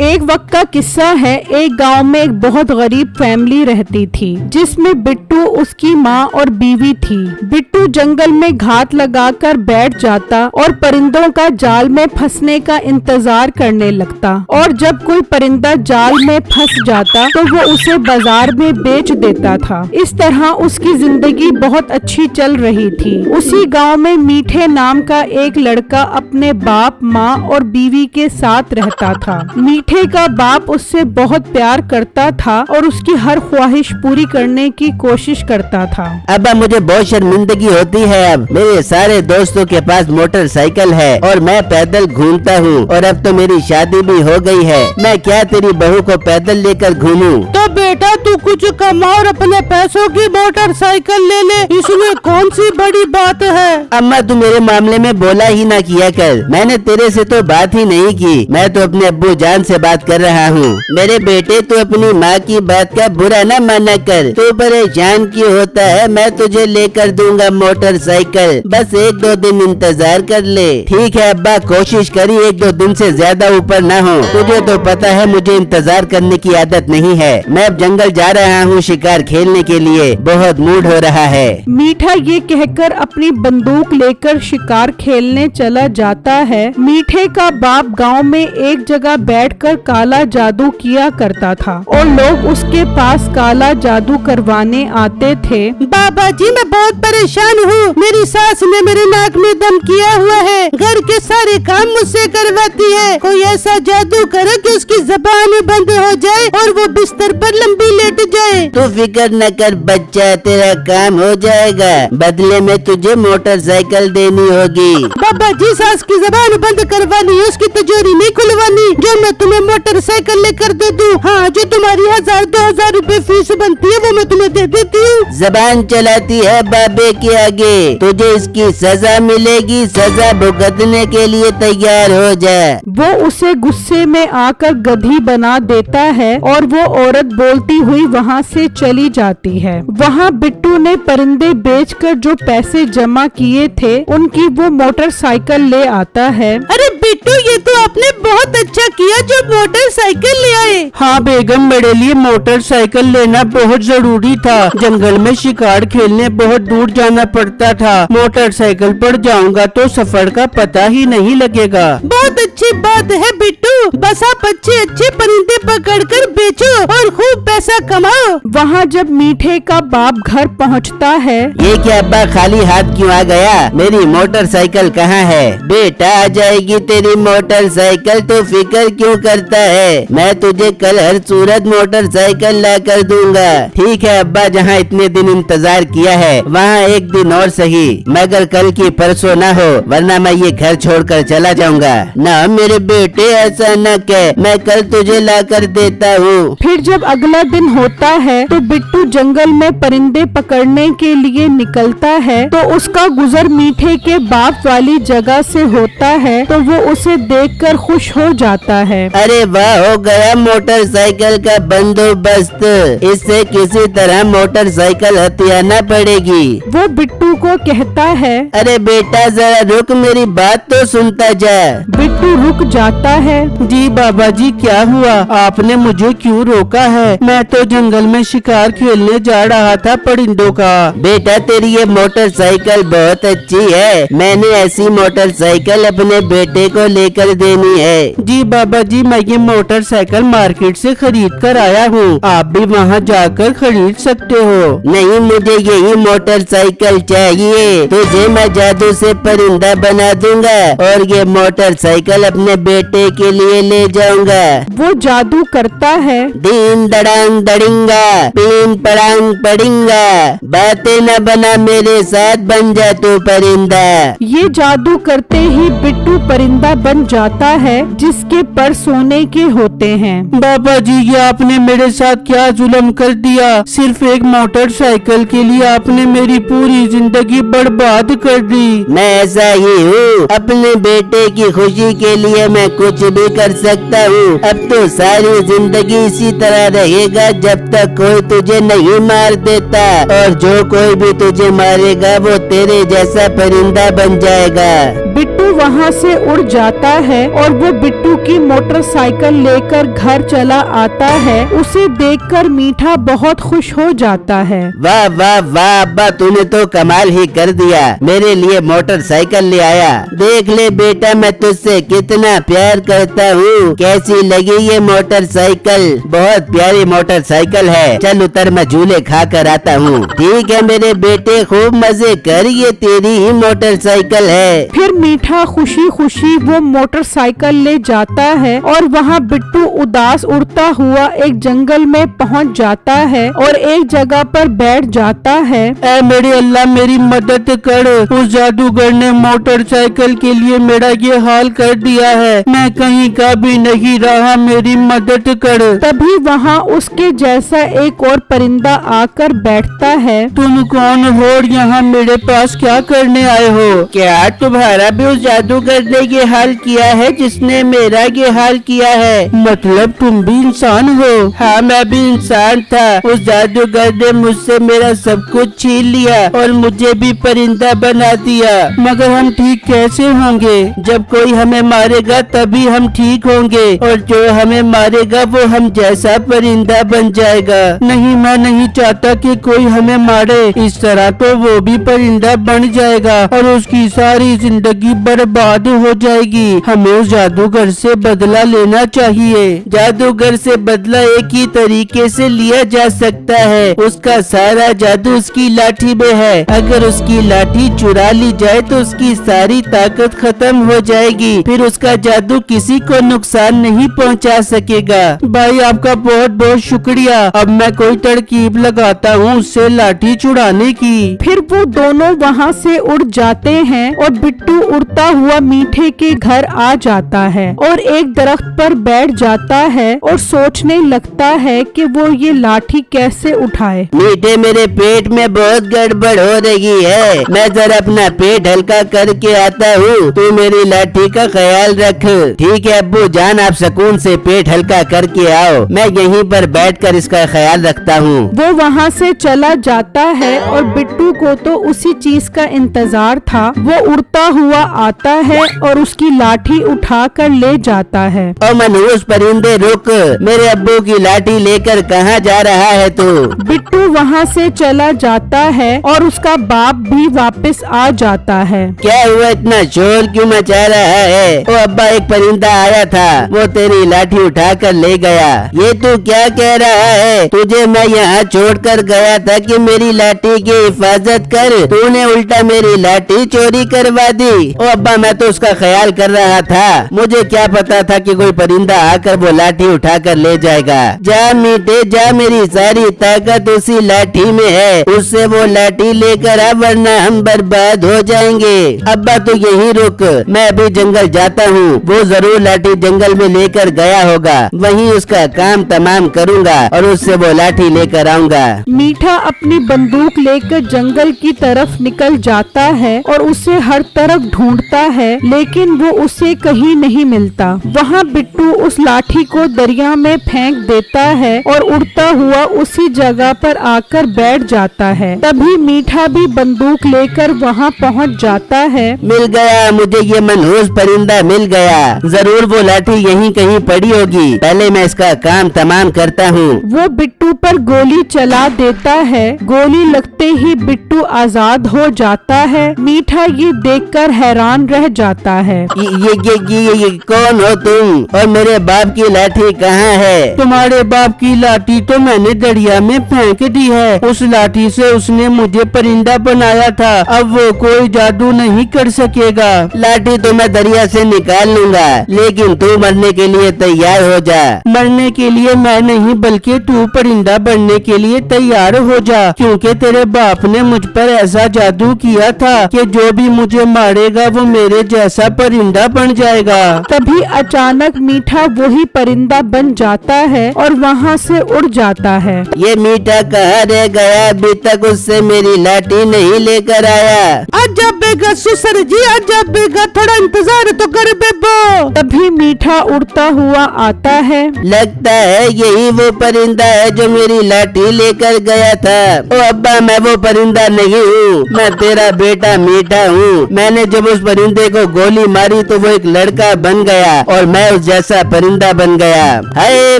एक वक्त का किस्सा है। एक गांव में एक बहुत गरीब फैमिली रहती थी, जिसमें बिट्टू, उसकी माँ और बीवी थी। बिट्टू जंगल में घात लगाकर बैठ जाता और परिंदों का जाल में फंसने का इंतजार करने लगता, और जब कोई परिंदा जाल में फंस जाता तो वो उसे बाजार में बेच देता था। इस तरह उसकी जिंदगी बहुत अच्छी चल रही थी। उसी गांव में मीठे नाम का एक लड़का अपने बाप, माँ और बीवी के साथ रहता था। मीठे का बाप उससे बहुत प्यार करता था और उसकी हर ख्वाहिश पूरी करने की कोशिश करता था। अब्बा, मुझे बहुत शर्मिंदगी होती है। अब मेरे सारे दोस्तों के पास मोटरसाइकिल है और मैं पैदल घूमता हूँ, और अब तो मेरी शादी भी हो गई है। मैं क्या तेरी बहू को पैदल लेकर घूमूं? तो बेटा तू कुछ कमा और अपने पैसों की मोटरसाइकिल ले ले, इसमें कौन सी बड़ी बात है। अम्मा, तू मेरे मामले में बोला ही ना किया कर। मैंने तेरे से तो बात ही नहीं की। मैं तो अपने अब्बू जान से बात कर रहा हूँ। मेरे बेटे, तू अपनी माँ की बात का बुरा न माना कर। तू परेशान क्यों होता है? मैं तुझे लेकर दूंगा मोटरसाइकिल, बस 1-2 दिन इंतजार कर ले। ठीक है अब्बा, कोशिश करी 1-2 दिन से ज्यादा ऊपर ना हो। तुझे तो पता है मुझे इंतजार करने की आदत नहीं है। मैं अब जंगल जा रहा हूँ शिकार खेलने के लिए। बहुत मूड हो रहा है। मीठा ये कहकर अपनी बंदूक लेकर शिकार खेलने चला जाता है। मीठे का बाप गांव में एक जगह बैठकर काला जादू किया करता था और लोग उसके पास काला जादू करवाने आते थे। बाबा जी, मैं बहुत परेशान हूँ। मेरी सास ने मेरे नाक में दम किया हुआ है, घर के सारे काम मुझसे करवाती है। कोई ऐसा जादू करे कि उसकी ज़बान बंद हो जाए और वो बिस्तर पर लंबी लेट जाए। तू फिक्र न कर बच्चा, तेरा काम हो जाएगा। बदले में तुझे मोटरसाइकिल देनी होगी। बाबा जी, सास की ज़बान बंद करवानी है, उसकी तिजोरी नहीं खुलवानी। जो मैं तुम्हें मोटरसाइकिल लेकर दे दूँ, हाँ, जो तुम्हारी 1000-2000 रुपए फीस बनती है वो मैं तुम्हें दे देती हूँ। जबान चलाती है बाबे के आगे, तुझे इसकी सजा मिलेगी। सजा भुगतने के लिए तैयार हो जा। वो उसे गुस्से में आकर गधी बना देता है और वो औरत बोलती हुई वहाँ से चली जाती है। वहाँ बिट्टू ने परिंदे बेचकर जो पैसे जमा किए थे उनकी वो मोटरसाइकिल ले आता है। अरे बिट्टू, ये तो आपने बहुत अच्छा किया जो मोटरसाइकिल ले आए। हाँ बेगम, मेरे लिए मोटरसाइकिल लेना बहुत जरूरी था। जंगल में शिकार खेलने बहुत दूर जाना पड़ता था। मोटरसाइकिल पर जाऊंगा तो सफर का पता ही नहीं लगेगा। बहुत अच्छी बात है बिट्टू, बस आप अच्छे अच्छे परिंदे पकड़कर बेचो और खूब पैसा कमाओ। वहाँ जब मीठे का बाप घर पहुँचता है। ये क्या अब्बा, खाली हाथ क्यों आ गया? मेरी मोटरसाइकिल कहाँ है? बेटा, आ जाएगी तेरी मोटरसाइकिल, तो फिक्र क्यों करता है? मैं तुझे कल हर सूरत मोटरसाइकिल ला कर दूंगा। ठीक है अब्बा, जहाँ इतने दिन इंतजार किया है वहाँ एक दिन और सही, मगर कल की परसों ना हो, वरना मैं ये घर छोड़कर चला जाऊंगा। ना मेरे बेटे, ऐसा न कह, मैं कल तुझे ला कर देता हूँ। फिर जब अगला दिन होता है तो बिट्टू जंगल में परिंदे पकड़ने के लिए निकलता है, तो उसका गुजर मीठे के बाप वाली जगह से होता है, तो वो उसे देखकर खुश हो जाता है। अरे वाह, हो गया मोटरसाइकिल का बंदोबस्त। इससे किसी तरह मोटरसाइकिल हथियाना पड़ेगी। वो बिट्टू को कहता है। अरे बेटा, जरा रुक, मेरी बात तो सुनता जा। बिट्टू रुक जाता है। जी बाबा जी, क्या हुआ? आपने मुझे क्यों रोका है? मैं तो जंगल में शिकार खेलने जा रहा था परिंदों का। बेटा, तेरी ये मोटरसाइकिल बहुत अच्छी है। मैंने ऐसी मोटरसाइकिल अपने बेटे को लेकर देनी है। जी बाबा जी, मैं ये मोटरसाइकिल मार्केट से खरीद कर आया हूँ। आप भी वहाँ जाकर खरीद सकते हो। नहीं, मुझे यही मोटरसाइकिल चाहिए। तुझे मैं जादू से परिंदा बना दूंगा और ये मोटरसाइकिल अपने बेटे के लिए ले जाऊंगा। वो जादू करता है। दीन दड़ांग दड़िंगा, पीन पड़ांग पड़िंगा, बातें न बना मेरे साथ, बन जा तू परिंदा। ये जादू करते ही बिट्टू परिंदा बन जाता है, जिसके पर सोने के होते हैं। बाबा जी, ये आपने मेरे साथ क्या जुल्म कर दिया? सिर्फ एक मोटरसाइकिल के लिए आपने मेरी पूरी जिंदगी बर्बाद कर दी। मैं ऐसा ही हूँ, अपने बेटे की खुशी के लिए मैं कुछ भी कर सकता हूँ। अब तो सारी जिंदगी इसी तरह रहेगा जब तक कोई तुझे नहीं मार देता, और जो कोई भी तुझे मारेगा वो तेरे जैसा परिंदा बन जाएगा। बिट्टू वहाँ से उड़ जाता है और वो बिट्टू की मोटरसाइकिल लेकर घर चला आता है। उसे देखकर मीठा बहुत खुश हो जाता है। वाह वाह वाह अब्बा, तूने तो कमाल ही कर दिया, मेरे लिए मोटरसाइकिल ले आया। देख ले बेटा, मैं तुझसे कितना प्यार करता हूँ। कैसी लगी ये मोटरसाइकिल? बहुत प्यारी मोटरसाइकिल है। चल उतर, मैं झूले खा कर आता हूँ। ठीक है मेरे बेटे, खूब मजे कर, ये तेरी ही मोटरसाइकिल है। फिर मीठा खुशी खुशी वो मोटरसाइकिल ले जाता है और वहाँ बिट्टू उदास उड़ता हुआ एक जंगल में पहुँच जाता है और एक जगह पर बैठ जाता है। ऐ मेरे अल्लाह, मेरी मदद कर। उस जादूगर ने मोटरसाइकिल के लिए मेरा ये हाल कर दिया है। मैं कहीं का भी नहीं रहा, मेरी मदद कर। तभी वहाँ उसके जैसा एक और परिंदा आकर बैठता है। तुम कौन हो और यहाँ मेरे पास क्या करने आए हो? क्या तुम्हारा भी उस जादूगर ने ये हाल किया है जिसने मेरा ये हाल किया है? मतलब तुम भी इंसान हो? हाँ, मैं भी इंसान था। उस जादूगर ने मुझसे मेरा सब कुछ छीन लिया और मुझे भी परिंदा बना दिया। मगर हम ठीक कैसे होंगे? जब कोई हमें मारेगा तभी हम ठीक होंगे, और जो हमें मारेगा वो हम जैसा परिंदा बन जाएगा। नहीं, मैं नहीं चाहता कि कोई हमें मारे। इस तरह तो वो भी परिंदा बन जाएगा और उसकी सारी जिंदगी बर्बाद हो जाएगी। हमें उस जादूगर से बदला लेना चाहिए। जादूगर से बदला एक ही तरीके से लिया जा सकता है। उसका सारा जादू उसकी लाठी में है। अगर उसकी लाठी चुरा ली जाए तो उसकी सारी ताकत खत्म हो जाएगी। फिर उसका जादू किसी को नुकसान नहीं पहुंचा सकेगा। भाई, आपका बहुत बहुत शुक्रिया। अब मैं कोई तरकीब लगाता हूँ उससे लाठी छुड़ाने की। फिर वो दोनों वहाँ से उड़ जाते हैं और बिट्टू उड़ता हुआ मीठे के घर आ जाता है और एक दरख्त पर बैठ जाता है और सोचने लगता है कि वो ये लाठी कैसे उठाए। मीठे, मेरे पेट में बहुत गड़बड़ हो रही है। मैं जरा अपना पेट हल्का करके आता हूँ। तू मेरी लाठी का ख्याल रख। ठीक है अब्बू जान, आप सुकून से पेट हल्का करके आओ। मैं यहीं पर बैठकर इसका ख्याल रखता हूँ। वो वहाँ से चला जाता है और बिट्टू को तो उसी चीज का इंतजार था। वो उड़ता हुआ आता है और उसकी लाठी उठा कर ले जाता है। ओ मनहूस परिंदे, रुक। मेरे अब्बू की लाठी लेकर कहाँ जा रहा है तू? बिट्टू वहाँ से चला जाता है और उसका बाप भी वापस आ जाता है। क्या हुआ, इतना शोर क्यों मचा रहा है? ओ अब्बा, एक परिंदा आया था, वो तेरी लाठी उठा कर ले गया। ये तू क्या कह रहा है? तुझे मैं यहाँ छोड़कर गया था कि मेरी लाठी की हिफाजत कर। तूने उल्टा मेरी लाठी चोरी करवा दी। ओ अब्बा, मैं तो उसका ख्याल कर रहा था। मुझे क्या पता था कि कोई परिंदा आकर वो लाठी उठा कर ले जाएगा। जा मीठे जा, मेरी सारी ताकत उसी लाठी में है। उससे वो लाठी लेकर आ, वरना हम बर्बाद हो जाएंगे। अब्बा तू यहीं रुक, मैं अभी जंगल जाता हूँ। वो जरूर लाठी जंगल में लेकर गया होगा, वहीं उसका काम तमाम करूँगा और उससे वो लाठी लेकर आऊँगा। मीठा अपनी बंदूक लेकर जंगल की तरफ निकल जाता है और उसे हर तरफ ढूंढता है, लेकिन वो उसे कहीं नहीं मिलता। वहाँ बिट्टू उस लाठी को दरिया में फेंक देता है और उड़ता हुआ उसी जगह पर आकर बैठ जाता है। तभी मीठा भी बंदूक लेकर वहाँ पहुँच जाता है। मिल गया मुझे, ये मनहूस परिंदा मिल गया। जरूर वो लाठी यहीं कहीं पड़ी होगी। पहले मैं इसका काम तमाम करता हूँ। वो बिट्टू पर गोली चला देता है। गोली लगते ही बिट्टू आजाद हो जाता है। मीठा ये देखकर हैरान रह जाता है। ये कौन हो तुम और मेरे बाप की लाठी कहाँ है? तुम्हारे बाप की लाठी तो मैंने दरिया में फेंक दी है। उस लाठी से उसने मुझे परिंदा बनाया था। अब वो कोई जादू नहीं कर सकेगा। लाठी तो मैं दरिया से निकाल लूंगा, लेकिन तू मरने के लिए तैयार हो जा। मरने के लिए मैं नहीं, बल्कि तू परिंदा बनने के लिए तैयार हो जा, क्योंकि तेरे बाप ने मुझ पर ऐसा जादू किया था कि जो भी मुझे मारेगा वो मेरे जैसा परिंदा बन जाएगा। तभी अचानक मीठा वही परिंदा बन जाता है और वहाँ से उड़ जाता है। ये मीठा कहाँ रह गया? अभी तक उससे मेरी लाठी नहीं लेकर आया। अजब बेगा सुसर जी, अजब बेगा, थोड़ा इंतजार तो कर बेबो। तभी मीठा उड़ता हुआ आता है। लगता है यही वो परिंदा है जो मेरी लाठी लेकर गया था। ओ अब्बा, मैं वो परिंदा नहीं हूँ, मैं तेरा बेटा मीठा हूँ। मैंने जब उस परिंदे परिंदे को गोली मारी तो वो एक लड़का बन गया और मैं उस जैसा परिंदा बन गया। हाय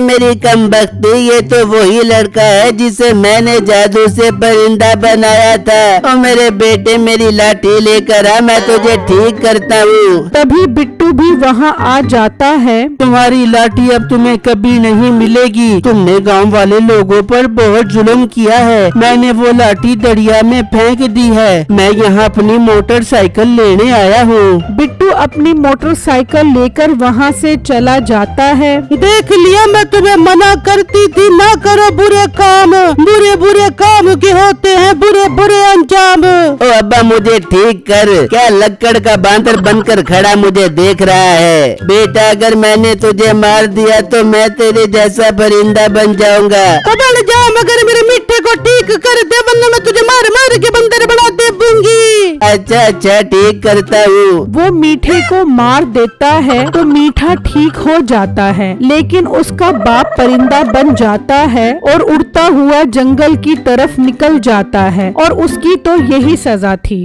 मेरी कमबख्ती, ये तो वही लड़का है जिसे मैंने जादू से परिंदा बनाया था। और मेरे बेटे मेरी लाठी लेकर आ, मैं तुझे ठीक करता हूँ। तभी बिट्टू भी वहाँ आ जाता है। तुम्हारी लाठी अब तुम्हें कभी नहीं मिलेगी। तुमने गांव वाले लोगों पर बहुत जुल्म किया है। मैंने वो लाठी दरिया में फेंक दी है। मैं यहाँ अपनी मोटरसाइकिल लेने आया हूँ। बिट्टू अपनी मोटरसाइकिल लेकर वहाँ से चला जाता है। देख लिया, मैं तुम्हें मना करती थी ना करो बुरे काम। बुरे बुरे काम के होते हैं बुरे बुरे अंजाम। ओ अब्बा मुझे ठीक कर, क्या लक्कड़ का बांदर बनकर खड़ा मुझे देख रहा है? बेटा अगर मैंने तुझे मार दिया तो मैं तेरे जैसा परिंदा बन जाऊंगा। कबल जा, मगर मेरे मिट्टे को ठीक कर दे, वरना मैं तुझे मार मार के बंदर बना दूंगी। अच्छा अच्छा ठीक करता हूँ। वो मीठे को मार देता है तो मीठा ठीक हो जाता है, लेकिन उसका बाप परिंदा बन जाता है और उड़ता हुआ जंगल की तरफ निकल जाता है और उसकी तो यही सजा थी।